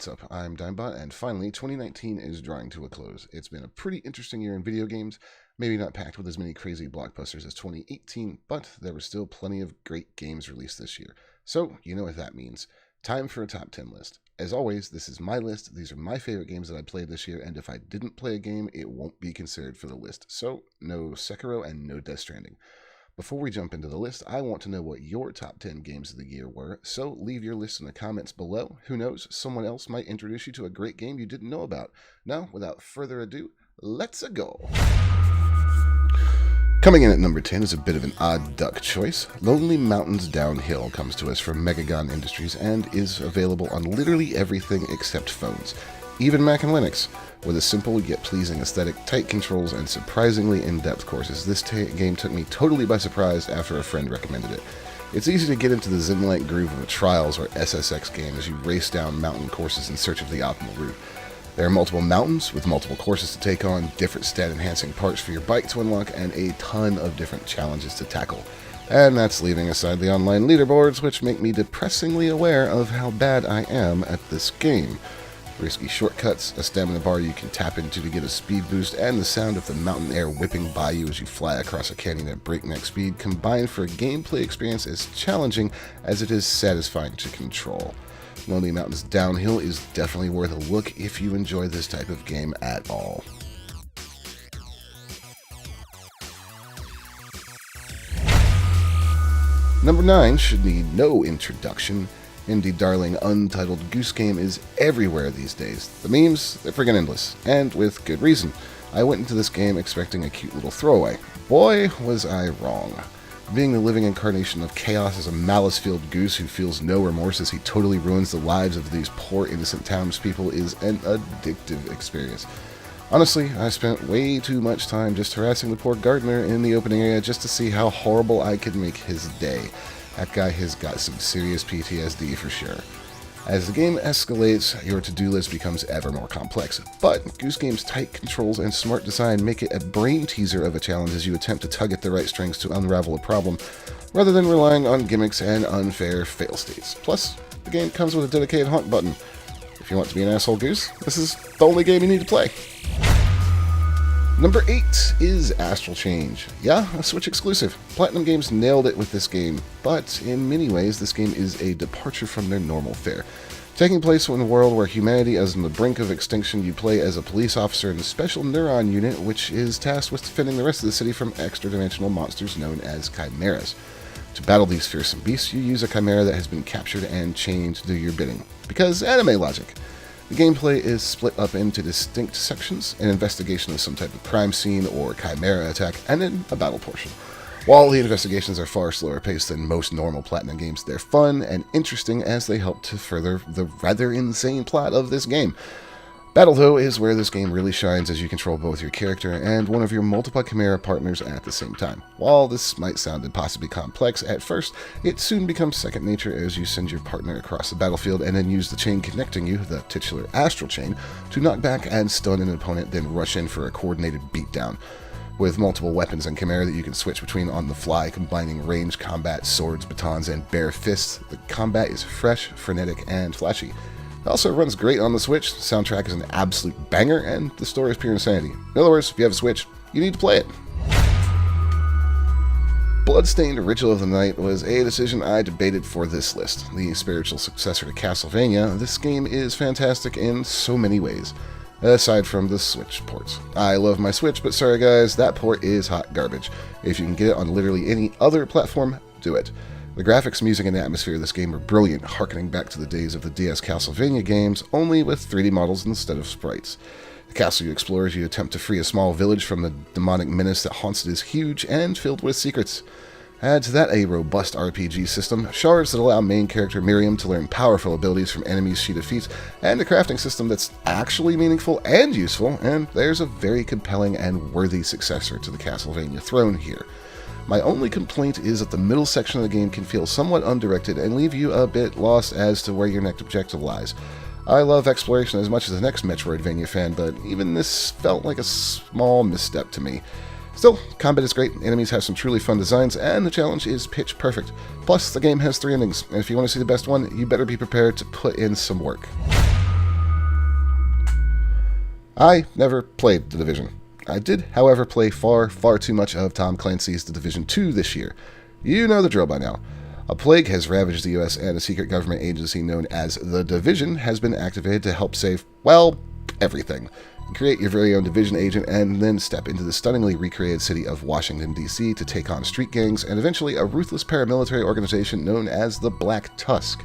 What's up? I'm Digmbot, and finally, 2019 is drawing to a close. It's been a pretty interesting year in video games, maybe not packed with as many crazy blockbusters as 2018, but there were still plenty of great games released this year. So, you know what that means. Time for a top 10 list. As always, this is my list. These are my favorite games that I played this year, and if I didn't play a game, it won't be considered for the list. So, no Sekiro and no Death Stranding. Before we jump into the list, I want to know what your top 10 games of the year were, so leave your list in the comments below. Who knows, someone else might introduce you to a great game you didn't know about. Now, without further ado, let's go. Coming in at number 10 is a bit of an odd duck choice. Lonely Mountains Downhill comes to us from Megagon Industries and is available on literally everything except phones, even Mac and Linux. With a simple yet pleasing aesthetic, tight controls, and surprisingly in-depth courses, this game took me totally by surprise after a friend recommended it. It's easy to get into the zen-like groove of a Trials or SSX game as you race down mountain courses in search of the optimal route. There are multiple mountains with multiple courses to take on, different stat-enhancing parts for your bike to unlock, and a ton of different challenges to tackle. And that's leaving aside the online leaderboards, which make me depressingly aware of how bad I am at this game. Risky shortcuts, a stamina bar you can tap into to get a speed boost, and the sound of the mountain air whipping by you as you fly across a canyon at breakneck speed combine for a gameplay experience as challenging as it is satisfying to control. Lonely Mountains Downhill is definitely worth a look if you enjoy this type of game at all. Number 9 should need no introduction. Indie darling Untitled Goose game is everywhere these days. The memes, they're friggin' endless, and with good reason. I went into this game expecting a cute little throwaway. Boy, was I wrong. Being the living incarnation of chaos as a malice-filled goose who feels no remorse as he totally ruins the lives of these poor innocent townspeople is an addictive experience. Honestly, I spent way too much time just harassing the poor gardener in the opening area just to see how horrible I could make his day. That guy has got some serious PTSD for sure. As the game escalates, your to-do list becomes ever more complex, but Goose Game's tight controls and smart design make it a brain teaser of a challenge as you attempt to tug at the right strings to unravel a problem, rather than relying on gimmicks and unfair fail states. Plus, the game comes with a dedicated haunt button. If you want to be an asshole goose, this is the only game you need to play. Number 8 is Astral Change. Yeah, a Switch exclusive. Platinum Games nailed it with this game, but in many ways this game is a departure from their normal fare. Taking place in a world where humanity is on the brink of extinction, you play as a police officer in a special neuron unit which is tasked with defending the rest of the city from extra-dimensional monsters known as chimeras. To battle these fearsome beasts, you use a chimera that has been captured and chained to do your bidding. Because anime logic. The gameplay is split up into distinct sections, an investigation of some type of crime scene or chimera attack, and then a battle portion. While the investigations are far slower paced than most normal Platinum games, they're fun and interesting as they help to further the rather insane plot of this game. Battle, though, is where this game really shines as you control both your character and one of your multiple chimera partners at the same time. While this might sound impossibly complex at first, it soon becomes second nature as you send your partner across the battlefield and then use the chain connecting you, the titular Astral Chain, to knock back and stun an opponent, then rush in for a coordinated beatdown. With multiple weapons and chimera that you can switch between on the fly, combining ranged combat, swords, batons, and bare fists, the combat is fresh, frenetic, and flashy. It also runs great on the Switch, the soundtrack is an absolute banger, and the story is pure insanity. In other words, if you have a Switch, you need to play it. Bloodstained Ritual of the Night was a decision I debated for this list. The spiritual successor to Castlevania, this game is fantastic in so many ways, aside from the Switch ports. I love my Switch, but sorry guys, that port is hot garbage. If you can get it on literally any other platform, do it. The graphics, music, and atmosphere of this game are brilliant, harkening back to the days of the DS Castlevania games, only with 3D models instead of sprites. The castle you explore as you attempt to free a small village from the demonic menace that haunts it is huge and filled with secrets. Add to that a robust RPG system, shards that allow main character Miriam to learn powerful abilities from enemies she defeats, and a crafting system that's actually meaningful and useful, and there's a very compelling and worthy successor to the Castlevania throne here. My only complaint is that the middle section of the game can feel somewhat undirected and leave you a bit lost as to where your next objective lies. I love exploration as much as the next Metroidvania fan, but even this felt like a small misstep to me. Still, combat is great, enemies have some truly fun designs, and the challenge is pitch perfect. Plus, the game has 3 endings, and if you want to see the best one, you better be prepared to put in some work. I never played The Division. I did, however, play far, far too much of Tom Clancy's The Division 2 this year. You know the drill by now. A plague has ravaged the US, and a secret government agency known as The Division has been activated to help save, well, everything. Create your very own Division agent and then step into the stunningly recreated city of Washington, D.C. to take on street gangs and eventually a ruthless paramilitary organization known as the Black Tusk.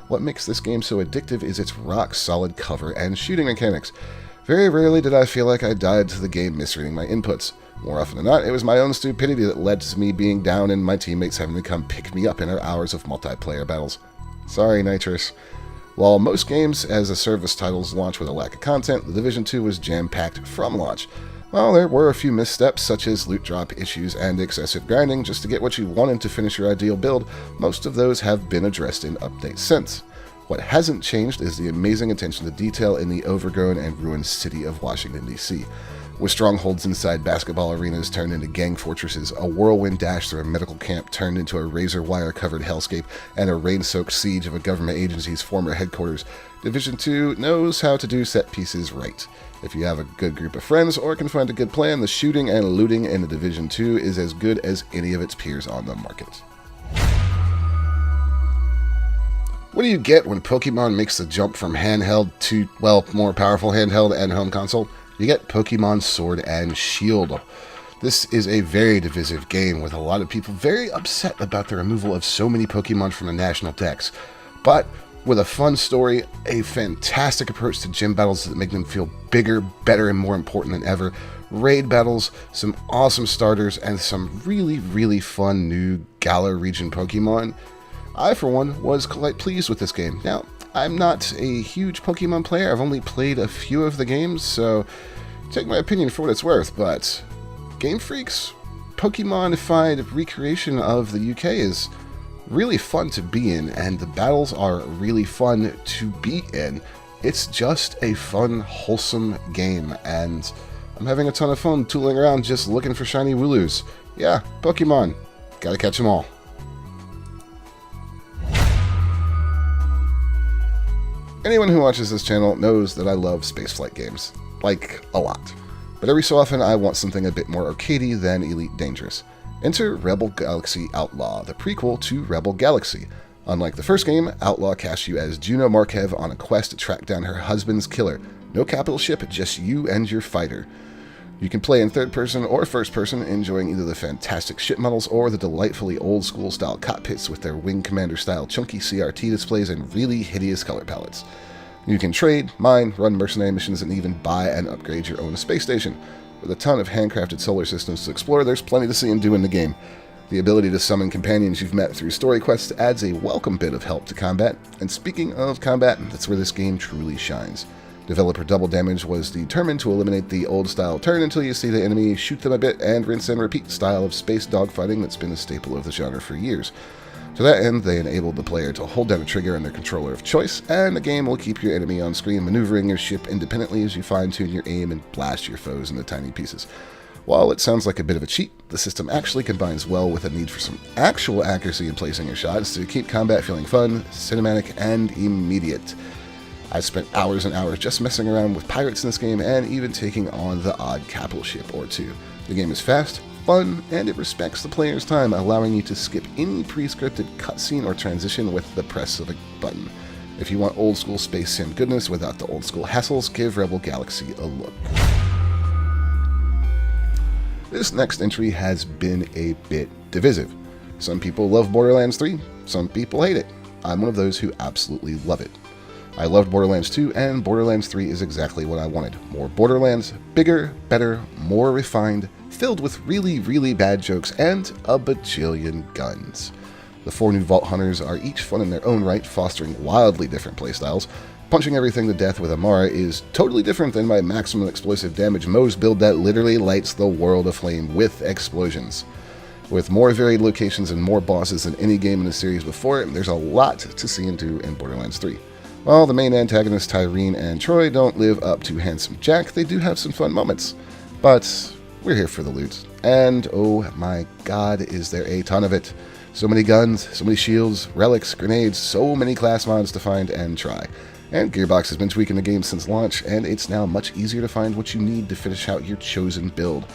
What makes this game so addictive is its rock-solid cover and shooting mechanics. Very rarely did I feel like I died to the game misreading my inputs. More often than not, it was my own stupidity that led to me being down and my teammates having to come pick me up in our hours of multiplayer battles. Sorry, Nitrous. While most games as a service titles launch with a lack of content, The Division 2 was jam-packed from launch. While there were a few missteps such as loot drop issues and excessive grinding just to get what you wanted to finish your ideal build, most of those have been addressed in updates since. What hasn't changed is the amazing attention to detail in the overgrown and ruined city of Washington, D.C. With strongholds inside basketball arenas turned into gang fortresses, a whirlwind dash through a medical camp turned into a razor wire-covered hellscape, and a rain-soaked siege of a government agency's former headquarters, Division 2 knows how to do set pieces right. If you have a good group of friends or can find a good plan, the shooting and looting in the Division 2 is as good as any of its peers on the market. What do you get when Pokemon makes the jump from handheld to, well, more powerful handheld and home console? You get Pokemon Sword and Shield. This is a very divisive game with a lot of people very upset about the removal of so many Pokemon from the national decks. But with a fun story, a fantastic approach to gym battles that make them feel bigger, better, and more important than ever, raid battles, some awesome starters, and some really, really fun new Galar region Pokemon, I, for one, was quite pleased with this game. Now, I'm not a huge Pokemon player. I've only played a few of the games, so take my opinion for what it's worth, but Game Freak's Pokemon-ified recreation of the UK is really fun to be in, and the battles are really fun to be in. It's just a fun, wholesome game, and I'm having a ton of fun tooling around just looking for shiny Wooloos. Yeah, Pokemon. Gotta catch them all. Anyone who watches this channel knows that I love spaceflight games. Like, a lot. But every so often I want something a bit more arcadey than Elite Dangerous. Enter Rebel Galaxy Outlaw, the prequel to Rebel Galaxy. Unlike the first game, Outlaw casts you as Juno Markev on a quest to track down her husband's killer. No capital ship, just you and your fighter. You can play in third person or first person, enjoying either the fantastic ship models or the delightfully old school style cockpits with their Wing Commander style chunky CRT displays and really hideous color palettes. You can trade, mine, run mercenary missions, and even buy and upgrade your own space station. With a ton of handcrafted solar systems to explore, there's plenty to see and do in the game. The ability to summon companions you've met through story quests adds a welcome bit of help to combat, and speaking of combat, that's where this game truly shines. Developer Double Damage was determined to eliminate the old-style turn until you see the enemy, shoot them a bit, and rinse and repeat style of space dogfighting that's been a staple of the genre for years. To that end, they enabled the player to hold down a trigger on their controller of choice, and the game will keep your enemy on screen maneuvering your ship independently as you fine-tune your aim and blast your foes into tiny pieces. While it sounds like a bit of a cheat, the system actually combines well with a need for some actual accuracy in placing your shots to keep combat feeling fun, cinematic, and immediate. I spent hours and hours just messing around with pirates in this game and even taking on the odd capital ship or two. The game is fast, fun, and it respects the player's time, allowing you to skip any pre-scripted cutscene or transition with the press of a button. If you want old school space sim goodness without the old school hassles, give Rebel Galaxy a look. This next entry has been a bit divisive. Some people love Borderlands 3, some people hate it. I'm one of those who absolutely love it. I loved Borderlands 2, and Borderlands 3 is exactly what I wanted. More Borderlands, bigger, better, more refined, filled with really, really bad jokes, and a bajillion guns. The 4 new Vault Hunters are each fun in their own right, fostering wildly different playstyles. Punching everything to death with Amara is totally different than my maximum explosive damage Moe's build that literally lights the world aflame with explosions. With more varied locations and more bosses than any game in the series before, there's a lot to see and do in Borderlands 3. While the main antagonists Tyreen and Troy don't live up to Handsome Jack, they do have some fun moments. But we're here for the loot, and oh my god, is there a ton of it. So many guns, so many shields, relics, grenades, so many class mods to find and try. And Gearbox has been tweaking the game since launch, and it's now much easier to find what you need to finish out your chosen build.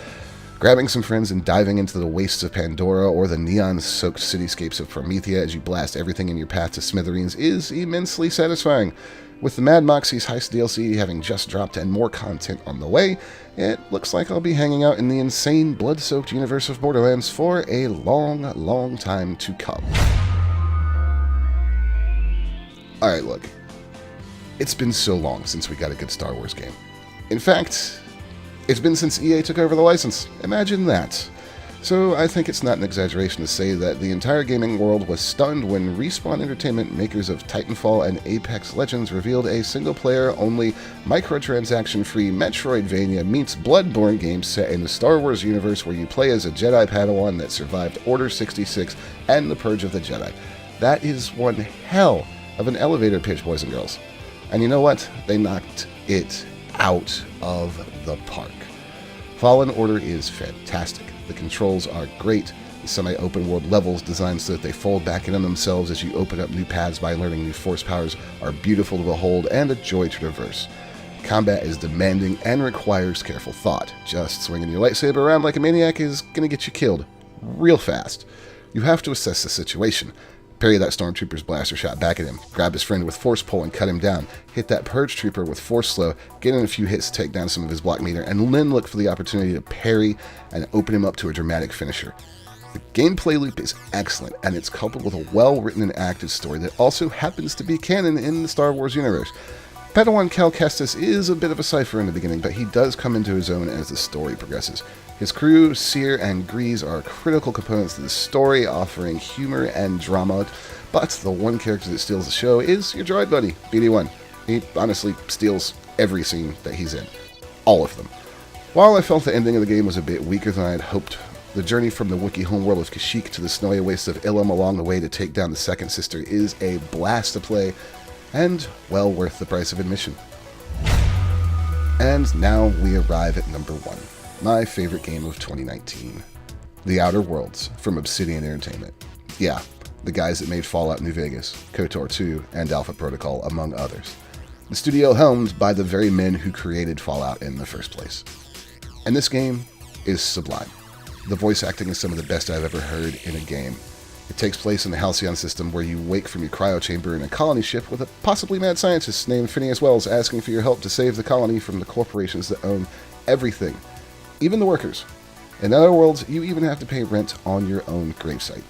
Grabbing some friends and diving into the wastes of Pandora or the neon-soaked cityscapes of Promethea as you blast everything in your path to smithereens is immensely satisfying. With the Mad Moxie's Heist DLC having just dropped and more content on the way, it looks like I'll be hanging out in the insane blood-soaked universe of Borderlands for a long, long time to come. Alright, look. It's been so long since we got a good Star Wars game. In fact, it's been since EA took over the license. Imagine that. So I think it's not an exaggeration to say that the entire gaming world was stunned when Respawn Entertainment, makers of Titanfall and Apex Legends, revealed a single-player-only, microtransaction-free Metroidvania meets Bloodborne game set in the Star Wars universe where you play as a Jedi Padawan that survived Order 66 and the Purge of the Jedi. That is one hell of an elevator pitch, boys and girls. And you know what? They knocked it out of the park. Fallen Order is fantastic. The controls are great. The semi-open world levels designed so that they fold back in on themselves as you open up new paths by learning new force powers are beautiful to behold and a joy to traverse. Combat is demanding and requires careful thought. Just swinging your lightsaber around like a maniac is going to get you killed real fast. You have to assess the situation. Parry that stormtrooper's blaster shot back at him, grab his friend with force pull and cut him down, hit that purge trooper with force slow, get in a few hits to take down some of his block meter, and then look for the opportunity to parry and open him up to a dramatic finisher. The gameplay loop is excellent, and it's coupled with a well-written and active story that also happens to be canon in the Star Wars universe. Padawan Cal Kestis is a bit of a cipher in the beginning, but he does come into his own as the story progresses. His crew, Seer and Grease, are critical components to the story, offering humor and drama, but the one character that steals the show is your droid buddy, BD-1. He honestly steals every scene that he's in. All of them. While I felt the ending of the game was a bit weaker than I had hoped, the journey from the Wookiee homeworld of Kashyyyk to the snowy wastes of Ilum along the way to take down the Second Sister is a blast to play, and well worth the price of admission. And now we arrive at number 1. My favorite game of 2019. The Outer Worlds from Obsidian Entertainment. Yeah, the guys that made Fallout New Vegas, KOTOR 2, and Alpha Protocol, among others. The studio helmed by the very men who created Fallout in the first place. And this game is sublime. The voice acting is some of the best I've ever heard in a game. It takes place in the Halcyon system where you wake from your cryo chamber in a colony ship with a possibly mad scientist named Phineas Wells asking for your help to save the colony from the corporations that own everything. Even the workers. In other worlds, you even have to pay rent on your own gravesite.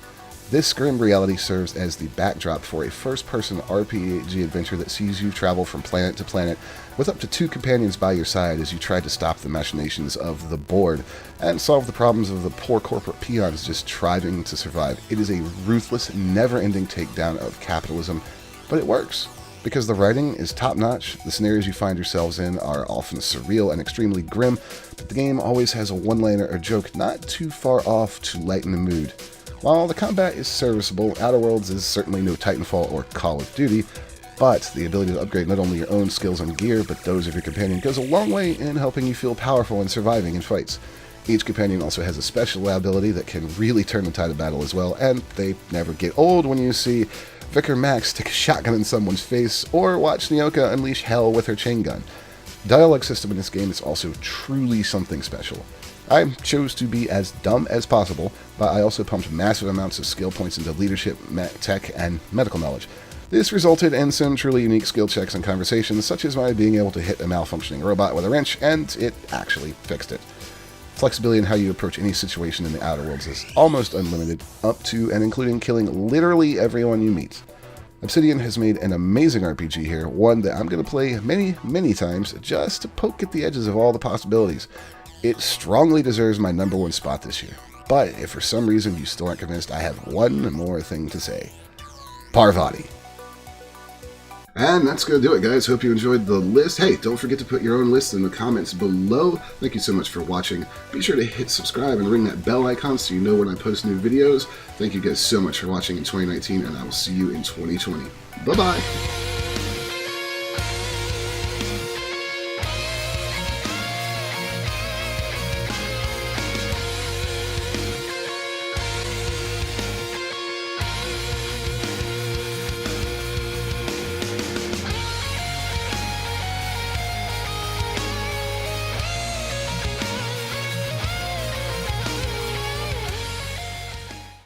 This grim reality serves as the backdrop for a first-person RPG adventure that sees you travel from planet to planet with up to 2 companions by your side as you try to stop the machinations of the board and solve the problems of the poor corporate peons just striving to survive. It is a ruthless, never-ending takedown of capitalism, but it works. Because the writing is top-notch, the scenarios you find yourselves in are often surreal and extremely grim, but the game always has a one-liner or joke not too far off to lighten the mood. While the combat is serviceable, Outer Worlds is certainly no Titanfall or Call of Duty, but the ability to upgrade not only your own skills and gear, but those of your companion goes a long way in helping you feel powerful and surviving in fights. Each companion also has a special ability that can really turn the tide of battle as well, and they never get old when you see Vicar Max stick a shotgun in someone's face, or watch Nyoka unleash hell with her chain gun. The dialogue system in this game is also truly something special. I chose to be as dumb as possible, but I also pumped massive amounts of skill points into leadership, tech, and medical knowledge. This resulted in some truly unique skill checks and conversations, such as my being able to hit a malfunctioning robot with a wrench, and it actually fixed it. Flexibility in how you approach any situation in the Outer Worlds is almost unlimited, up to and including killing literally everyone you meet. Obsidian has made an amazing RPG here, one that I'm going to play many, many times just to poke at the edges of all the possibilities. It strongly deserves my number 1 spot this year, but if for some reason you still aren't convinced, I have one more thing to say. Parvati. And that's going to do it, guys. Hope you enjoyed the list. Hey, don't forget to put your own list in the comments below. Thank you so much for watching. Be sure to hit subscribe and ring that bell icon so you know when I post new videos. Thank you guys so much for watching in 2019, and I will see you in 2020. Bye-bye.